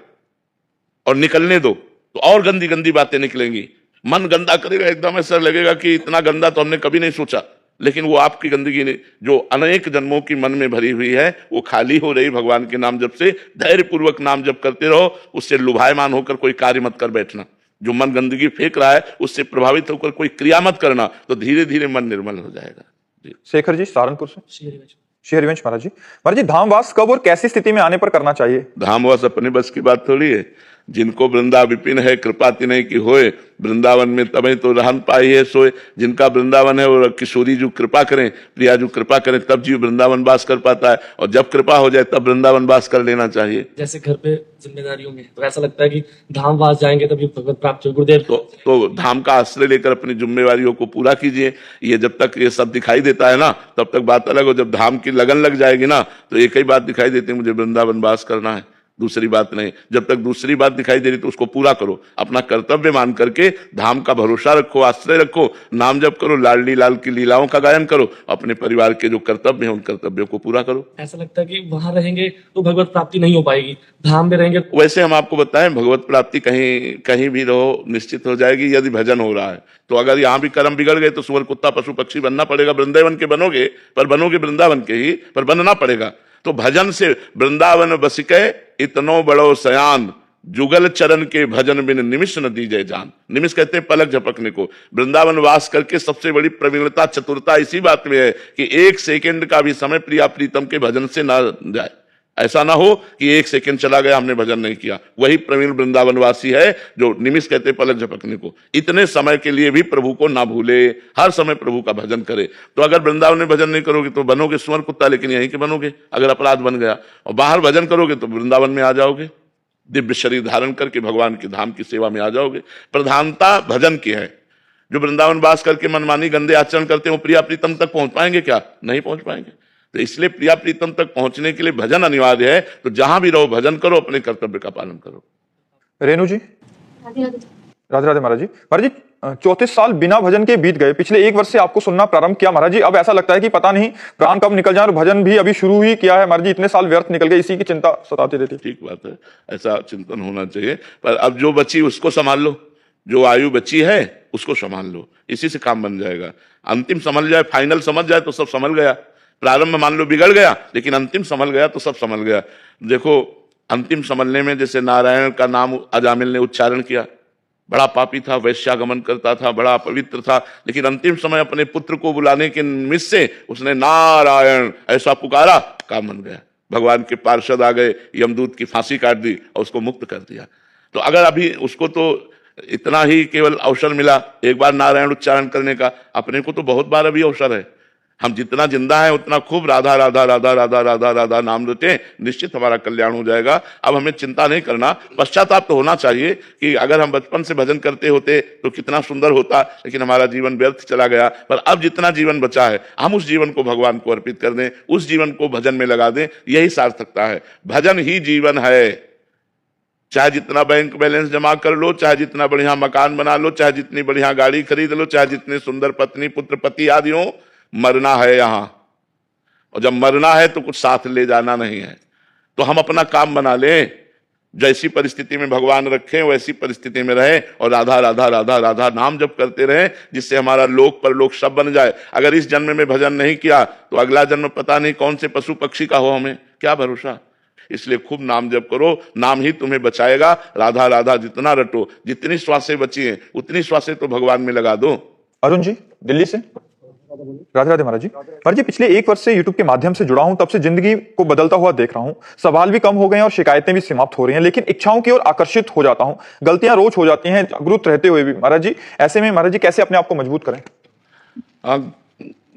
और निकलने दो तो और गंदी गंदी बातें निकलेंगी। मन गंदा करेगा, एकदम ऐसा लगेगा कि इतना गंदा तो हमने कभी नहीं सोचा। लेकिन वो आपकी गंदगी नहीं, जो अनेक जन्मों की मन में भरी हुई है वो खाली हो रही भगवान के नाम जप से। धैर्य पूर्वक नाम जप करते रहो, उससे लुभायमान होकर कोई कार्य मत कर बैठना। जो मन गंदगी फेंक रहा है उससे प्रभावित होकर कोई क्रिया मत करना, तो धीरे धीरे मन निर्मल हो जाएगा। जी। शेखर जी सहारनपुर से। श्री हरिवंश। श्री हरिवंश महाराज जी धामवास कब और कैसी स्थिति में आने पर करना चाहिए? धामवास अपने बस की बात थोड़ी है। जिनको वृंदा विपिन है कृपा तिनय की होए, वृंदावन में तबे तो रहन पाई है सोए। जिनका वृंदावन है वो किशोरी जो कृपा करें, प्रिया जो कृपा करें, तब जीव वृंदावन वास कर पाता है। और जब कृपा हो जाए तब वृंदावन वास कर लेना चाहिए। जैसे घर पे जिम्मेदारियों में तो ऐसा लगता है कि धामवास जाएंगे तभी भगवत प्राप्ति होगी। गुरुदेव तो धाम का आश्रय लेकर अपनी जिम्मेवारियों को पूरा कीजिए। ये जब तक ये सब दिखाई देता है ना तब तक बात अलग हो। जब धाम की लगन लग जाएगी ना तो एक ही बात दिखाई देती है, मुझे वृंदावन वास करना है, दूसरी बात नहीं। जब तक दूसरी बात दिखाई दे रही तो उसको पूरा करो, अपना कर्तव्य मान करके धाम का भरोसा रखो, आश्रय रखो, नाम जप करो, लाडली लाल की लीलाओं का गायन करो, अपने परिवार के जो कर्तव्य हैं उन कर्तव्यों को पूरा करो। ऐसा लगता है कि वहां रहेंगे तो भगवत प्राप्ति नहीं हो पाएगी, धाम में रहेंगे। वैसे हम आपको बताएं भगवत प्राप्ति कहीं कहीं भी रहो निश्चित हो जाएगी यदि भजन हो रहा है। तो अगर यहाँ भी कर्म बिगड़ गए तो सुअर कुत्ता पशु पक्षी बनना पड़ेगा। वृंदावन के बनोगे पर बनोगे वृंदावन के ही, पर बनना पड़ेगा। तो भजन से वृंदावन बसिके इतनो बड़ो सयान, जुगल चरण के भजन बिन निमिष न दीजे जान। निमिष कहते हैं पलक झपकने को। वृंदावन वास करके सबसे बड़ी प्रवीणता चतुरता इसी बात में है कि एक सेकंड का भी समय प्रिया प्रीतम के भजन से ना जाए। ऐसा ना हो कि एक सेकंड चला गया हमने भजन नहीं किया। वही प्रवीण वृंदावनवासी है जो निमिष कहते पलक झपकने को। इतने समय के लिए भी प्रभु को ना भूले, हर समय प्रभु का भजन करे। तो अगर वृंदावन में भजन नहीं करोगे तो बनोगे सुअर कुत्ता, लेकिन यहीं के बनोगे अगर अपराध बन गया। और बाहर भजन करोगे तो वृंदावन में आ जाओगे, दिव्य शरीर धारण करके भगवान की धाम की सेवा में आ जाओगे। प्रधानता भजन की है। जो वृंदावन वास करके मनमानी गंदे आचरण करते हैं वो प्रिया प्रीतम तक पहुंच पाएंगे क्या? नहीं पहुंच पाएंगे। तो इसलिए प्रिया प्रीतम तक पहुंचने के लिए भजन अनिवार्य है। तो जहां भी रहो भजन करो, अपने कर्तव्य का पालन करो। रेणु जी। राधे राधे। राधे राधे महाराज जी 34 साल बिना भजन के बीत गए, पिछले 1 वर्ष से आपको सुनना प्रारंभ किया महाराज जी। अब ऐसा लगता है कि पता नहीं प्राण कब निकल जाए, और भजन भी अभी शुरू ही किया है महाराज जी। इतने साल व्यर्थ निकल गए, इसी की चिंता सताती रहती है। ठीक बात है, ऐसा चिंतन होना चाहिए। पर अब जो बची उसको संभाल लो, जो आयु बची है उसको संभाल लो, इसी से काम बन जाएगा। अंतिम संभल जाए, फाइनल समझ जाए तो सब संभल गया। प्रारंभ मान लो बिगड़ गया, लेकिन अंतिम संभल गया तो सब संभल गया। देखो अंतिम संभलने में जैसे नारायण का नाम अजामिल ने उच्चारण किया, बड़ा पापी था, वैश्यागमन करता था, बड़ा पवित्र था, लेकिन अंतिम समय अपने पुत्र को बुलाने के निमित्त से उसने नारायण ऐसा पुकारा, काम बन गया। भगवान के पार्षद आ गए, यमदूत की फांसी काट दी और उसको मुक्त कर दिया। तो अगर अभी उसको तो इतना ही केवल अवसर मिला एक बार नारायण उच्चारण करने का, अपने को तो बहुत बार अभी अवसर है। हम जितना जिंदा है उतना खूब राधा राधा राधा राधा राधा राधा नाम लेते, निश्चित हमारा कल्याण हो जाएगा। अब हमें चिंता नहीं करना, पश्चाताप तो होना चाहिए कि अगर हम बचपन से भजन करते होते तो कितना सुंदर होता, लेकिन हमारा जीवन व्यर्थ चला गया। पर अब जितना जीवन बचा है हम उस जीवन को भगवान को अर्पित कर दें, उस जीवन को भजन में लगा दें, यही सार्थकता है। भजन ही जीवन है। चाहे जितना बैंक बैलेंस जमा कर लो, चाहे जितना बढ़िया मकान बना लो, चाहे जितनी बढ़िया गाड़ी खरीद लो, चाहे जितने सुंदर पत्नी पुत्र पति आदि हो, मरना है यहां। और जब मरना है तो कुछ साथ ले जाना नहीं है। तो हम अपना काम बना लें, जैसी परिस्थिति में भगवान रखें वैसी परिस्थिति में रहें और राधा राधा राधा राधा नाम जप करते रहें, जिससे हमारा लोक परलोक सब बन जाए। अगर इस जन्म में भजन नहीं किया तो अगला जन्म पता नहीं कौन से पशु पक्षी का हो, हमें क्या भरोसा। इसलिए खूब नाम जप करो, नाम ही तुम्हें बचाएगा। राधा राधा जितना रटो, जितनी श्वासें बची हैं उतनी श्वासें तो भगवान में लगा दो। अरुण जी दिल्ली से। राधे राधे महाराज जी। महाराज जी पिछले 1 वर्ष से यूट्यूब के माध्यम से जुड़ा हूं, तब से जिंदगी को बदलता हुआ देख रहा हूं। सवाल भी कम हो गए हैं और शिकायतें भी समाप्त हो रही हैं, लेकिन इच्छाओं की ओर आकर्षित हो जाता हूं। गलतियां रोज हो जाती हैं जागरूक रहते हुए भी। महाराज जी ऐसे में महाराज जी कैसे अपने आप को मजबूत करें?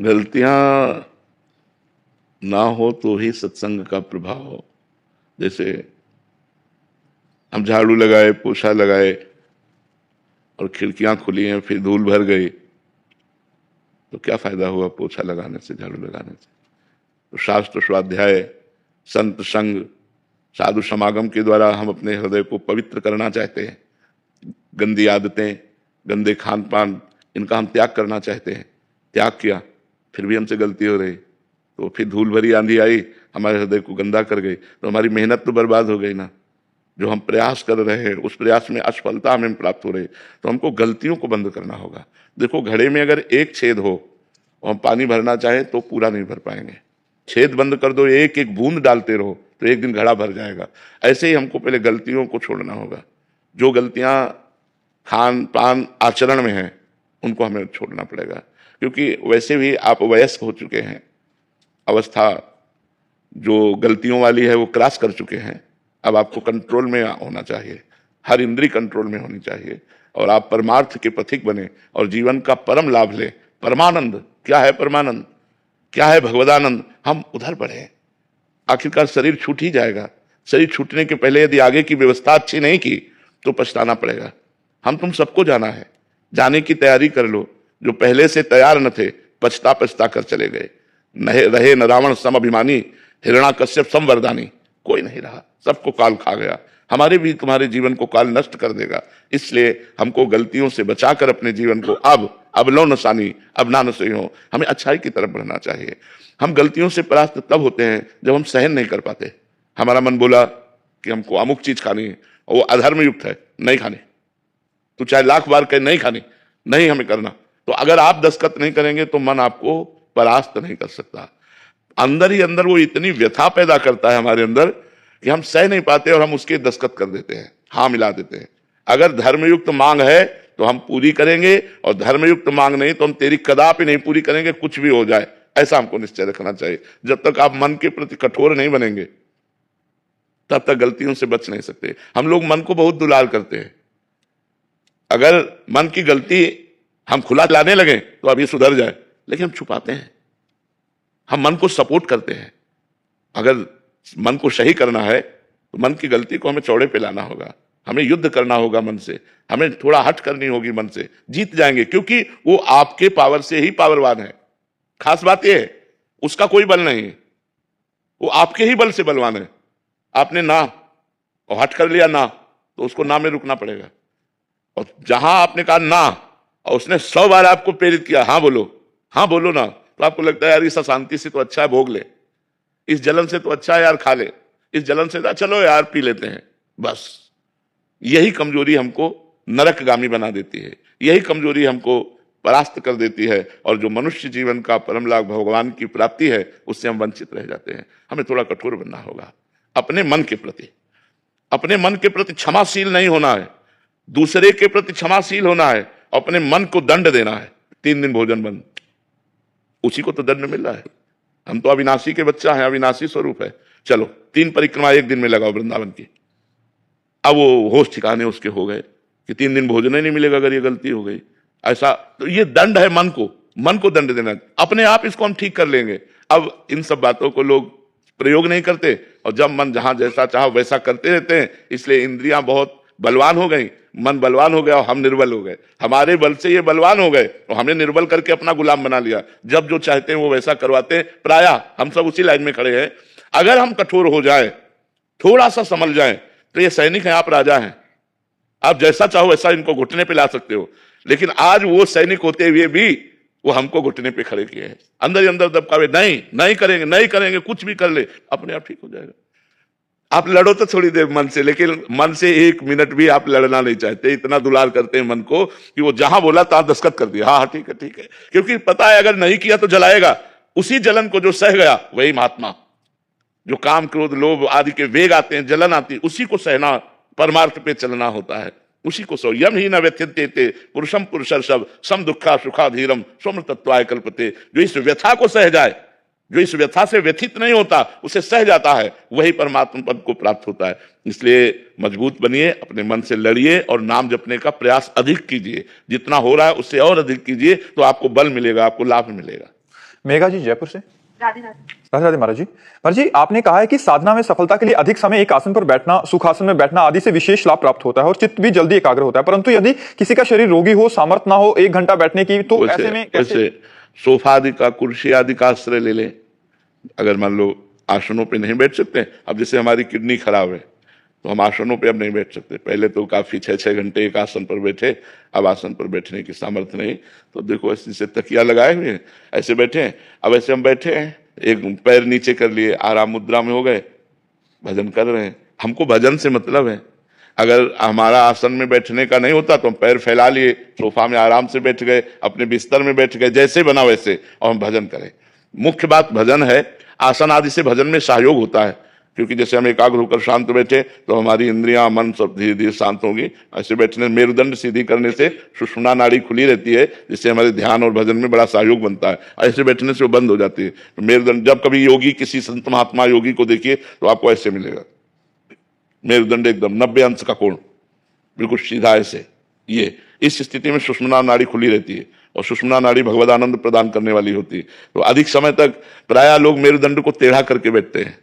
गलतियां ना हो तो ही सत्संग का प्रभाव हो। जैसे हम झाड़ू लगाए, पोछा लगाए और खिड़कियां खुली हैं, फिर धूल भर गई, तो क्या फायदा हुआ पोछा लगाने से, झाड़ू लगाने से? तो शास्त्र स्वाध्याय, संत संग, साधु समागम के द्वारा हम अपने हृदय को पवित्र करना चाहते हैं। गंदी आदतें, गंदे खान पान, इनका हम त्याग करना चाहते हैं। त्याग किया, फिर भी हमसे गलती हो रही, तो फिर धूल भरी आंधी आई, हमारे हृदय को गंदा कर गई, तो हमारी मेहनत तो बर्बाद हो गई ना। जो हम प्रयास कर रहे हैं उस प्रयास में असफलता हमें प्राप्त हो रही, तो हमको गलतियों को बंद करना होगा। देखो घड़े में अगर एक छेद हो और हम पानी भरना चाहे तो पूरा नहीं भर पाएंगे। छेद बंद कर दो, एक एक बूंद डालते रहो तो एक दिन घड़ा भर जाएगा। ऐसे ही हमको पहले गलतियों को छोड़ना होगा। जो गलतियां खान पान आचरण में हैं उनको हमें छोड़ना पड़ेगा, क्योंकि वैसे भी आप वयस्क हो चुके हैं, अवस्था जो गलतियों वाली है वो क्रॉस कर चुके हैं। अब आपको कंट्रोल में होना चाहिए, हर इंद्री कंट्रोल में होनी चाहिए और आप परमार्थ के पथिक बने और जीवन का परम लाभ ले। परमानंद क्या है? परमानंद क्या है? भगवदानंद। हम उधर बढ़े, आखिरकार शरीर छूट ही जाएगा। शरीर छूटने के पहले यदि आगे की व्यवस्था अच्छी नहीं की तो पछताना पड़ेगा। हम तुम सबको जाना है, जाने की तैयारी कर लो। जो पहले से तैयार न थे पछता पछता कर चले गए। रहे न रावण सम अभिमानी, हिरण्याकश्यप सम वरदानी। कोई नहीं रहा, सबको काल खा गया। हमारे भी तुम्हारे जीवन को काल नष्ट कर देगा। इसलिए हमको गलतियों से बचाकर अपने जीवन को अब लो नसानी, अब ना नसई हो, हमें अच्छाई की तरफ बढ़ना चाहिए। हम गलतियों से परास्त तब होते हैं जब हम सहन नहीं कर पाते। हमारा मन बोला कि हमको अमुक चीज खानी है और वो अधर्म युक्त है, नहीं खानी। तो चाहे लाख बार कहे नहीं खानी, नहीं हमें करना, तो अगर आप दस्तखत नहीं करेंगे तो मन आपको परास्त नहीं कर सकता। अंदर ही अंदर वो इतनी व्यथा पैदा करता है हमारे अंदर कि हम सह नहीं पाते और हम उसके दस्तखत कर देते हैं, हाँ मिला देते हैं। अगर धर्मयुक्त मांग है तो हम पूरी करेंगे और धर्मयुक्त मांग नहीं तो हम तेरी कदापि नहीं पूरी करेंगे, कुछ भी हो जाए। ऐसा हमको निश्चय रखना चाहिए। जब तक आप मन के प्रति कठोर नहीं बनेंगे तब तक गलतियों से बच नहीं सकते। हम लोग मन को बहुत दुलार करते हैं। अगर मन की गलती हम खुला लाने लगे तो अभी सुधर जाए, लेकिन हम छुपाते हैं। हम मन को सपोर्ट करते हैं। अगर मन को सही करना है तो मन की गलती को हमें चौड़े पे लाना होगा। हमें युद्ध करना होगा मन से, हमें थोड़ा हट करनी होगी मन से। जीत जाएंगे, क्योंकि वो आपके पावर से ही पावरवान है। खास बात यह है उसका कोई बल नहीं है, वो आपके ही बल से बलवान है। आपने ना और हट कर लिया ना, तो उसको ना में रुकना पड़ेगा। और जहां आपने कहा ना और उसने 100 बार आपको प्रेरित किया हाँ बोलो ना, तो आपको लगता है यार इस अशांति से तो अच्छा है भोग ले, इस जलन से तो अच्छा है यार खा ले, इस जलन से चलो यार पी लेते हैं। बस यही कमजोरी हमको नरकगामी बना देती है, यही कमजोरी हमको परास्त कर देती है। और जो मनुष्य जीवन का परम लाभ भगवान की प्राप्ति है उससे हम वंचित रह जाते हैं। हमें थोड़ा कठोर बनना होगा अपने मन के प्रति। अपने मन के प्रति क्षमाशील नहीं होना है, दूसरे के प्रति क्षमाशील होना है, अपने मन को दंड देना है। 3 दिन भोजन बंद, उसी को तो दंड मिल रहा है। हम तो अविनाशी के बच्चा हैं, अविनाशी स्वरूप है। चलो 3 परिक्रमा 1 दिन में लगाओ वृंदावन की। अब वो होश ठिकाने उसके हो गए कि 3 दिन भोजन ही नहीं मिलेगा अगर ये गलती हो गई। ऐसा तो ये दंड है मन को दंड देना। अपने आप इसको हम ठीक कर लेंगे। अब इन सब बातों को लोग प्रयोग नहीं करते और जब मन जहां जैसा चाहा वैसा करते रहते हैं। इसलिए इंद्रियां बहुत बलवान हो गई, मन बलवान हो गया और हम निर्बल हो गए। हमारे बल से ये बलवान हो गए और हमने निर्बल करके अपना गुलाम बना लिया। जब जो चाहते हैं वो वैसा करवाते हैं। प्रायः हम सब उसी लाइन में खड़े हैं। अगर हम कठोर हो जाए, थोड़ा सा समझ जाए, तो ये सैनिक हैं, आप राजा हैं, आप जैसा चाहो वैसा इनको घुटने पे ला सकते हो। लेकिन आज वो सैनिक होते हुए भी वो हमको घुटने पे खड़े किए हैं, अंदर ही अंदर दबकावे, नहीं करेंगे, कुछ भी कर ले, अपने आप ठीक हो जाएगा। आप लड़ो तो थोड़ी देर मन से, लेकिन मन से 1 मिनट भी आप लड़ना नहीं चाहते। इतना दुलार करते हैं मन को कि वो जहां बोला तहां दस्तखत कर दिया, हाँ ठीक है, क्योंकि पता है अगर नहीं किया तो जलाएगा। उसी जलन को जो सह गया वही महात्मा, जो काम क्रोध लोभ आदि के वेग आते हैं, जलन आती है, उसी को सहना, परमार्थ पे चलना होता है, उसी को सो। यम ही न व्यथ्यते पुरुषम पुरुषर्षभ सम दुखा सुखा धीरम स्वम तत्वाय कल्पते। जो इस व्यथा को सह जाए, जो इस व्यथा से व्यथित नहीं होता, उसे सह जाता है, वही परमात्मा पद को प्राप्त होता है। इसलिए मजबूत बनिए, अपने मन से लड़िए और नाम जपने का प्रयास अधिक कीजिए। जितना हो रहा है उससे और अधिक कीजिए, तो आपको बल मिलेगा, आपको लाभ मिलेगा। मेघा जी जयपुर से। राधे राधे। राधे राधे महाराज जी। महाराज जी, आपने कहा है कि साधना में सफलता के लिए अधिक समय एक आसन पर बैठना, सुखासन में बैठना आदि से विशेष लाभ प्राप्त होता है और चित्त भी जल्दी एकाग्र होता है, परंतु यदि किसी का शरीर रोगी हो, सामर्थ्य ना हो 1 घंटा बैठने की, तो ऐसे में कैसे? सोफा आदि का, कुर्सी आदि का आश्रय ले लें। अगर मान लो आसनों पे नहीं बैठ सकते, अब जैसे हमारी किडनी खराब है तो हम आसनों पे अब नहीं बैठ सकते। पहले तो काफी 6-6 घंटे एक आसन पर बैठे, अब आसन पर बैठने की सामर्थ्य नहीं, तो देखो ऐसे से तकिया लगाए हुए हैं, ऐसे बैठे हैं। अब ऐसे हम बैठे हैं, एक पैर नीचे कर लिए, आराम मुद्रा में हो गए, भजन कर रहे हैं। हमको भजन से मतलब है। अगर हमारा आसन में बैठने का नहीं होता तो हम पैर फैला लिए, सोफा में आराम से बैठ गए, अपने बिस्तर में बैठ गए, जैसे बना वैसे, और हम भजन करें। मुख्य बात भजन है। आसन आदि से भजन में सहयोग होता है, क्योंकि जैसे हम एकाग्र होकर शांत बैठे तो हमारी इंद्रियां, मन सब धीरे धीरे शांत होंगी। ऐसे बैठने, मेरुदंड सीधी करने से सुषुम्ना नाड़ी खुली रहती है, जिससे हमारे ध्यान और भजन में बड़ा सहयोग बनता है। ऐसे बैठने से वो बंद हो जाती है। मेरुदंड, जब कभी योगी, किसी संत महात्मा योगी को देखिए तो आपको ऐसे मिलेगा, मेरुदंड एकदम 90 अंश का कोण, बिल्कुल सीधा ऐसे। ये इस स्थिति में सुषुम्ना नाड़ी खुली रहती है, और सुषुम्ना नाड़ी भगवद आनंद प्रदान करने वाली होती है। तो अधिक समय तक प्रायः लोग मेरुदंड को टेढ़ा करके बैठते हैं,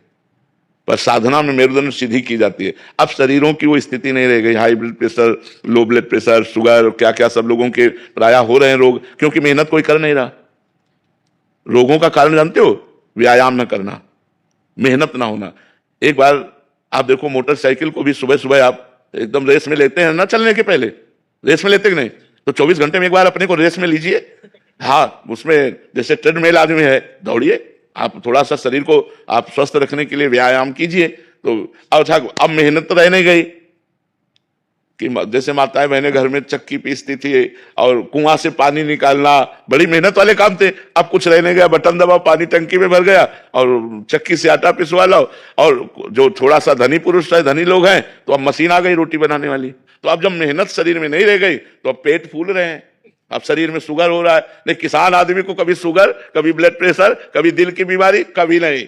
पर साधना में मेरुदंड सीधी की जाती है। अब शरीरों की वो स्थिति नहीं रह गई। High blood pressure, low blood pressure, sugar, क्या क्या सब लोगों के प्रायः हो रहे हैं रोग, क्योंकि मेहनत कोई कर नहीं रहा। रोगों का कारण जानते हो? व्यायाम न करना, मेहनत ना होना। एक बार आप देखो, मोटरसाइकिल को भी सुबह सुबह आप एकदम रेस में लेते हैं ना, चलने के पहले रेस में लेते कि नहीं? तो 24 घंटे में एक बार अपने को रेस में लीजिए। हाँ, उसमें जैसे ट्रेडमिल आदमी है, दौड़िए। आप थोड़ा सा शरीर को आप स्वस्थ रखने के लिए व्यायाम कीजिए। तो अच्छा, अब मेहनत तो रह नहीं गई कि जैसे माताएं बहनें घर में चक्की पीसती थी और कुआं से पानी निकालना बड़ी मेहनत वाले काम थे। अब कुछ रह नहीं गया, बटन दबाओ, पानी टंकी में भर गया और चक्की से आटा पिसवा लो। और जो थोड़ा सा धनी पुरुष है, धनी लोग हैं, तो अब मशीन आ गई रोटी बनाने वाली। तो अब जब मेहनत शरीर में नहीं रह गई तो अब पेट फूल रहे हैं, अब शरीर में शुगर हो रहा है। नहीं, किसान आदमी को कभी शुगर, कभी ब्लड प्रेशर, कभी दिल की बीमारी, कभी नहीं,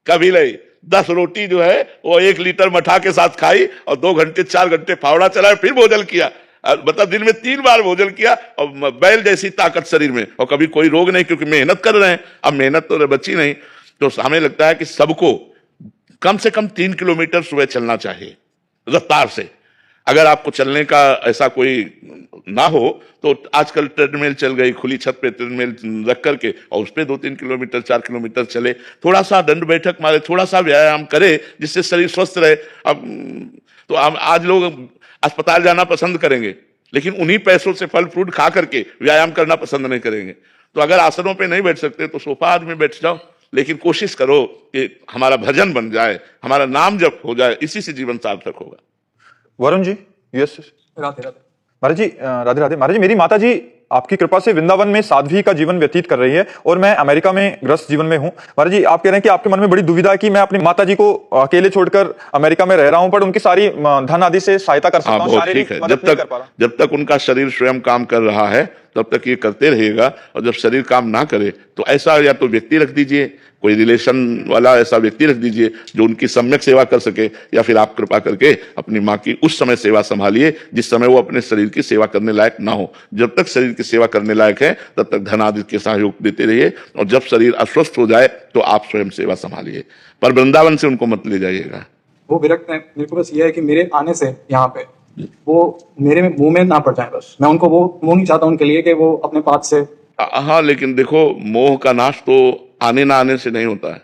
कभी नहीं। 10 रोटी जो है वो 1 लीटर मठा के साथ खाई और 2 घंटे 4 घंटे फावड़ा चलाया, फिर भोजन किया। मतलब दिन में 3 बार भोजन किया और बैल जैसी ताकत शरीर में, और कभी कोई रोग नहीं, क्योंकि मेहनत कर रहे हैं। अब मेहनत तो बची नहीं। तो हमें लगता है कि सबको कम से कम 3 किलोमीटर सुबह चलना चाहिए रफ्तार से। अगर आपको चलने का ऐसा कोई ना हो तो आजकल ट्रेडमिल चल गई, खुली छत पे ट्रेडमिल रख करके, और उस पर 2-3 किलोमीटर 4 किलोमीटर चले, थोड़ा सा दंड बैठक मारे, थोड़ा सा व्यायाम करे, जिससे शरीर स्वस्थ रहे। अब तो आज लोग अस्पताल जाना पसंद करेंगे, लेकिन उन्हीं पैसों से फल फ्रूट खा करके व्यायाम करना पसंद नहीं करेंगे। तो अगर आसनों पे नहीं बैठ सकते तो सोफा आदमी बैठ जाओ, लेकिन कोशिश करो कि हमारा भजन बन जाए, हमारा नाम जप हो जाए, इसी से जीवन सार्थक होगा। वरुण जी यूएस। राधे राधे। महाराज जी राधे राधे। महाराज जी, मेरी माता जी आपकी कृपा से वृंदावन में साध्वी का जीवन व्यतीत कर रही है और मैं अमेरिका में ग्रस्त जीवन में हूं। महाराज जी, आप कह रहे हैं कि आपके मन में बड़ी दुविधा है कि मैं अपनी माता जी को अकेले छोड़कर अमेरिका में रह रहा हूं, पर उनकी सारी धन आदि से सहायता कर सकता हूं, शारीरिक मदद नहीं कर पा रहा। जब तक उनका शरीर स्वयं काम कर रहा है तब तक ये करते रहेगा, और जब शरीर काम ना करे तो ऐसा या तो व्यक्ति रख दीजिए, कोई रिलेशन वाला ऐसा व्यक्ति रख दीजिए जो उनकी सम्यक सेवा कर सके, या फिर आप कृपा करके अपनी माँ की उस समय सेवा संभालिए जिस समय वो अपने शरीर की सेवा करने लायक ना हो। जब तक शरीर की सेवा करने लायक है तब तक धन आदि के सहयोग देते रहिए, और जब शरीर अस्वस्थ हो जाए तो आप स्वयं सेवा संभालिए, पर वृंदावन से उनको मत ले जाइएगा। वो विरक्त है। मेरे को बस ये है कि मेरे आने से यहाँ पे वो मेरे मुंह में ना पड़ जाए। बस मैं उनको वो मुंह नहीं चाहता उनके लिए कि वो अपने पास से। हाँ, लेकिन देखो, मोह का नाश तो आने ना आने से नहीं होता है,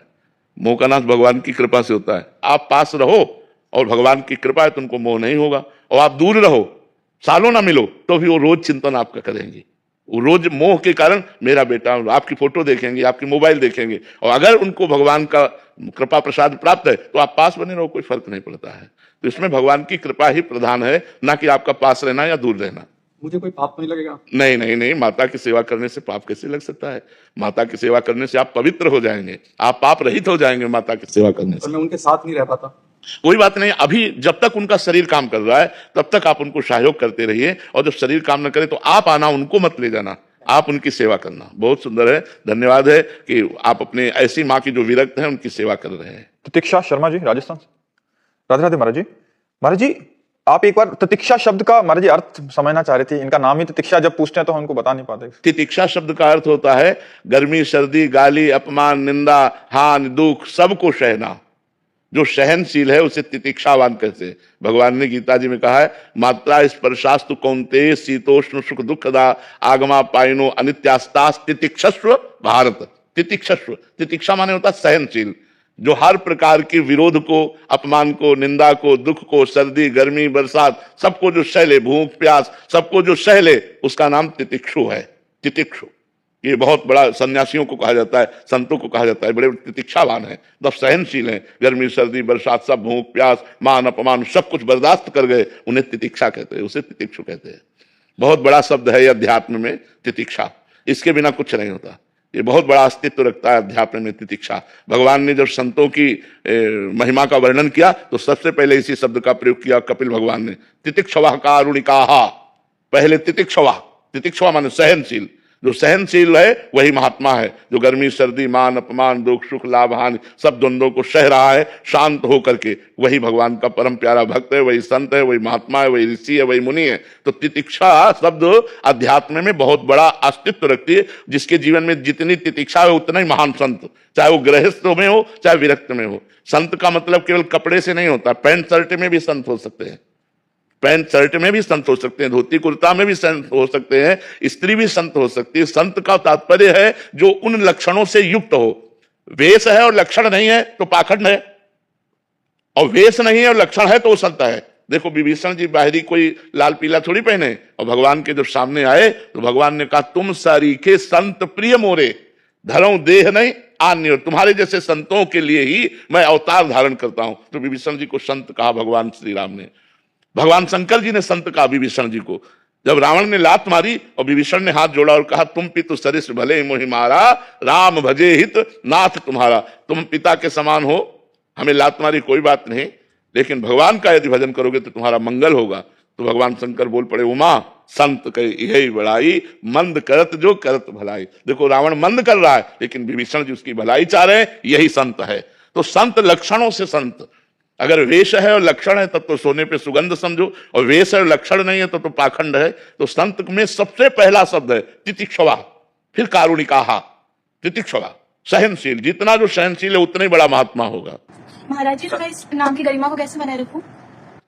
मोह का नाश भगवान की कृपा से होता है। आप पास रहो और भगवान की कृपा है तो उनको मोह नहीं होगा, और आप दूर रहो, सालों ना मिलो, तो भी वो रोज चिंतन आपका करेंगे। वो रोज मोह के कारण मेरा बेटा, आपकी फोटो देखेंगे, आपकी मोबाइल देखेंगे, और अगर उनको भगवान का कृपा प्रसाद प्राप्त है तो आप पास बने रहो, कोई फर्क नहीं पड़ता है। तो इसमें भगवान की कृपा ही प्रधान है, ना कि आपका पास रहना या दूर रहना। मुझे कोई पाप नहीं लगेगा? नहीं नहीं नहीं, माता की सेवा करने से पाप कैसे लग सकता है? माता की सेवा करने से आप पवित्र हो जाएंगे, आप पाप रहित हो जाएंगे माता की सेवा करने और से। मैं उनके साथ नहीं रह पाता। कोई बात नहीं, अभी जब तक उनका शरीर काम कर रहा है तब तक आप उनको सहयोग करते रहिए, और जब शरीर काम न करे तो आप आना, उनको मत ले जाना, आप उनकी सेवा करना। बहुत सुंदर है, धन्यवाद है कि आप अपने ऐसी माँ की जो विरक्त है उनकी सेवा कर रहे हैं। तितिक्षा शर्मा जी, राजस्थान से। राधे राधे महाराज जी। महाराज जी, आप एक बार तितिक्षा शब्द का महाराज जी अर्थ समझना चाह रहे थे। इनका नाम ही तितिक्षा, जब पूछते हैं तो हम उनको बता नहीं पाते। तितिक्षा शब्द का अर्थ होता है गर्मी, सर्दी, गाली, अपमान, निंदा, हानि, दुख सबको सहना। जो सहनशील है उसे तितिक्षावान कहते हैं। भगवान ने गीता जी में कहा है, मात्रा स्पर्शास्तु कौन्तेय शीतोष्ण सुख दुखदा आगमा पायनो अनित्यास्तास तितिक्षस्व भारत। तितिक्षस्व, तितिक्षा माने होता है सहनशील, जो हर प्रकार के विरोध को, अपमान को, निंदा को, दुख को, सर्दी, गर्मी, बरसात सबको जो सह ले, भूख प्यास सबको जो सह ले, उसका नाम तितिक्षु है। तितिक्षु ये बहुत बड़ा, सन्यासियों को कहा जाता है, संतों को कहा जाता है, बड़े तितिक्षावान है, तब सहनशील है। गर्मी, सर्दी, बरसात सब, भूख प्यास, मान अपमान सब कुछ बर्दाश्त कर गए, उन्हें तितिक्षा कहते हैं, उसे तितिक्षु कहते हैं। बहुत बड़ा शब्द है ये अध्यात्म में, तितिक्षा। इसके बिना कुछ नहीं होता। ये बहुत बड़ा अस्तित्व रखता है अध्यात्म में, तितिक्षा। भगवान ने जब संतों की महिमा का वर्णन किया तो सबसे पहले इसी शब्द का प्रयोग किया कपिल भगवान ने, तितिक्षवा कारुणिकाहा। पहले तितिक्षवा, तितिक्षवा माने सहनशील। जो सहनशील है वही महात्मा है, जो गर्मी, सर्दी, मान अपमान, दुख सुख, लाभ हानि सब द्वंद्वों को सह रहा है शांत होकर के, वही भगवान का परम प्यारा भक्त है, वही संत है, वही महात्मा है, वही ऋषि है, वही मुनि है। तो तितिक्षा शब्द अध्यात्म में बहुत बड़ा अस्तित्व रखती है। जिसके जीवन में जितनी तितिक्षा है उतना ही महान संत, चाहे वो गृहस्थ में हो चाहे विरक्त में हो। संत का मतलब केवल कपड़े से नहीं होता, पैंट शर्ट में भी संत हो सकते हैं, पैंट शर्ट में भी संत हो सकते हैं, धोती कुर्ता में भी संत हो सकते हैं, स्त्री भी संत हो सकती है। संत का तात्पर्य है जो उन लक्षणों से युक्त हो। वेश है और लक्षण नहीं है तो पाखंड है, और वेश नहीं है और लक्षण है तो वो संत है। देखो विभीषण जी बाहरी कोई लाल पीला थोड़ी पहने, और भगवान के जब सामने आए तो भगवान ने कहा, तुम सरीखे संत प्रिय मोरे, धरऊं देह नहीं अन्य, तुम्हारे जैसे संतों के लिए ही मैं अवतार धारण करता हूं। तो विभीषण जी को संत कहा भगवान श्री राम ने। भगवान शंकर जी ने संत कहा विभीषण जी को। जब रावण ने लात मारी और विभीषण ने हाथ जोड़ा और कहा, तुम पितु सरिस भले मोहि मारा, राम भजे हित नाथ तुम्हारा। तुम पिता के समान हो, हमें लात मारी कोई बात नहीं, लेकिन भगवान का यदि भजन करोगे तो तुम्हारा मंगल होगा। तो भगवान शंकर बोल पड़े, उमा संत कही यही बड़ाई, मंद करत जो करत भलाई। देखो रावण मंद कर रहा है लेकिन विभीषण जी उसकी भलाई चाह रहे हैं, यही संत है। तो संत लक्षणों से संत। अगर वेश है और लक्षण है तब तो सोने पे सुगंध समझो, और वेश है और लक्षण नहीं है तब तो पाखंड है। तो संत में सबसे पहला शब्द है तितिक्षवा, फिर कारुणिकाहा। तितिक्षवा सहनशील, जितना जो सहनशील है उतना ही बड़ा महात्मा होगा। महाराज जी, तो मैं इस नाम की गरिमा को कैसे बनाए रखूं?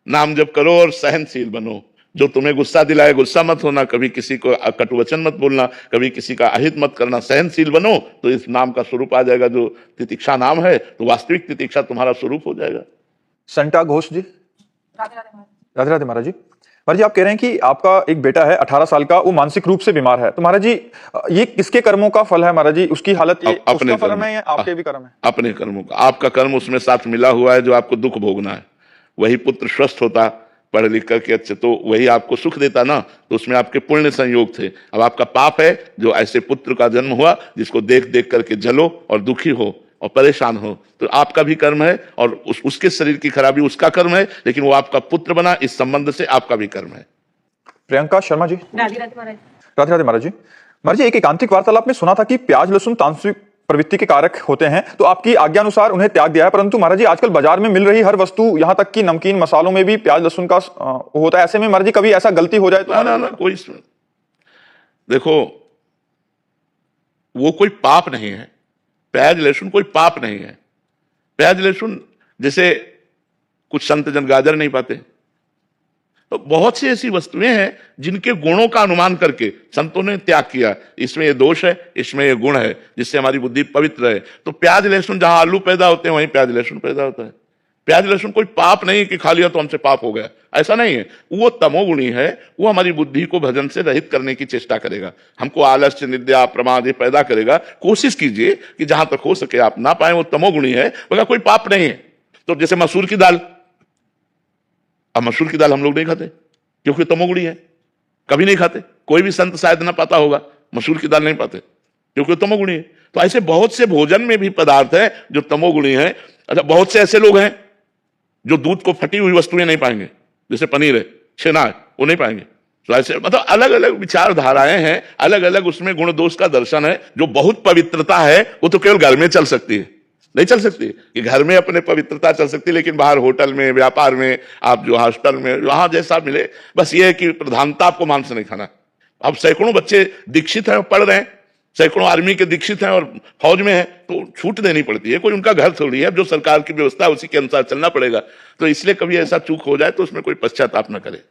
नाम जप करो और सहनशील बनो। जो तुम्हें गुस्सा दिलाए गुस्सा मत होना, कभी किसी को कटु वचन मत बोलना, कभी किसी का अहित मत करना। सहनशील बनो तो इस नाम का स्वरूप आ जाएगा। जो तितिक्षा नाम है तो वास्तविक तितिक्षा तुम्हारा स्वरूप हो जाएगा। संटा घोष जी। राधे राधे महाराज। राधे राधे महाराज जी। महाराज जी, आप कह रहे हैं कि आपका एक बेटा है 18 साल का, वो मानसिक रूप से बीमार है। तो महाराज जी ये किसके कर्मों का फल है महाराज जी? उसकी हालत ये उसका कर्म है या आपके भी कर्म है? अपने कर्मों का। आपका कर्म उसमें साथ मिला हुआ है जो आपको दुख भोगना है। वही पुत्र स्वस्थ होता पढ़ लिख करके अच्छे, तो वही आपको सुख देता ना। तो उसमें आपके पुण्य संयोग थे। अब आपका पाप है जो ऐसे पुत्र का जन्म हुआ जिसको देख देख करके जलो और दुखी हो और परेशान हो। तो आपका भी कर्म है, और उसके शरीर की खराबी उसका कर्म है, लेकिन वो आपका पुत्र बना, इस संबंध से आपका भी कर्म है। प्रियंका शर्मा जी। राधे राधे महाराज। राधे राधे महाराज जी। महाराज जी, एक एकांतिक वार्तालाप में सुना था कि प्याज लहसुन तामसिक प्रवृत्ति के कारक होते हैं, तो आपकी आज्ञा अनुसार उन्हें त्याग दिया है। परंतु महाराज जी आजकल बाजार में मिल रही हर वस्तु, यहाँ तक कि नमकीन मसालों में भी प्याज लहसुन का होता है। ऐसे में महाराज जी कभी ऐसा गलती हो जाए तो? ना, कोई देखो वो कोई पाप नहीं है। प्याज लहसुन कोई पाप नहीं है। प्याज लहसुन जैसे कुछ संत जन गाजर नहीं पाते, तो बहुत सी ऐसी वस्तुएं हैं जिनके गुणों का अनुमान करके संतों ने त्याग किया। इसमें ये दोष है, इसमें ये गुण है, जिससे हमारी बुद्धि पवित्र है। तो प्याज लहसुन, जहां आलू पैदा होते हैं वहीं प्याज लहसुन पैदा होता है। प्याज लहसुन कोई पाप नहीं कि खा लिया तो हमसे पाप हो गया, ऐसा नहीं है। वो तमोगुणी है, वो हमारी बुद्धि को भजन से रहित करने की चेष्टा करेगा, हमको आलस्य निद्रा प्रमाद ये पैदा करेगा। कोशिश कीजिए कि जहां तक हो सके आप ना पाए, वो तमोगुणी है, मगर कोई पाप नहीं है। तो जैसे मसूर की दाल, अब मसूर की दाल हम लोग नहीं खाते क्योंकि तमोगुणी है। कभी नहीं खाते। कोई भी संत शायद ना पता होगा, मसूर की दाल नहीं पाते क्योंकि तमोगुणी है। तो ऐसे बहुत से भोजन में भी पदार्थ है जो तमोगुणी है। अच्छा, बहुत से ऐसे लोग हैं जो दूध को फटी हुई वस्तुएं नहीं पाएंगे, जैसे पनीर है, छेना है, वो नहीं पाएंगे। तो ऐसे मतलब अलग अलग विचारधाराएं हैं, अलग अलग उसमें गुण दोष का दर्शन है। जो बहुत पवित्रता है वो तो केवल घर में चल सकती है, नहीं चल सकती कि घर में अपने पवित्रता चल सकती है, लेकिन बाहर होटल में, व्यापार में, आप जो हॉस्टल में, वहां जैसा मिले, बस ये है कि प्रधानता आपको मांस नहीं खाना। अब सैकड़ों बच्चे दीक्षित हैं, पढ़ रहे हैं, सैकड़ों आर्मी के दीक्षित हैं और फौज में है, तो छूट देनी पड़ती है। कोई उनका घर थोड़ी है, जो सरकार की व्यवस्था है उसी के अनुसार चलना पड़ेगा। तो इसलिए कभी ऐसा चूक हो जाए तो उसमें कोई पश्चाताप न करे।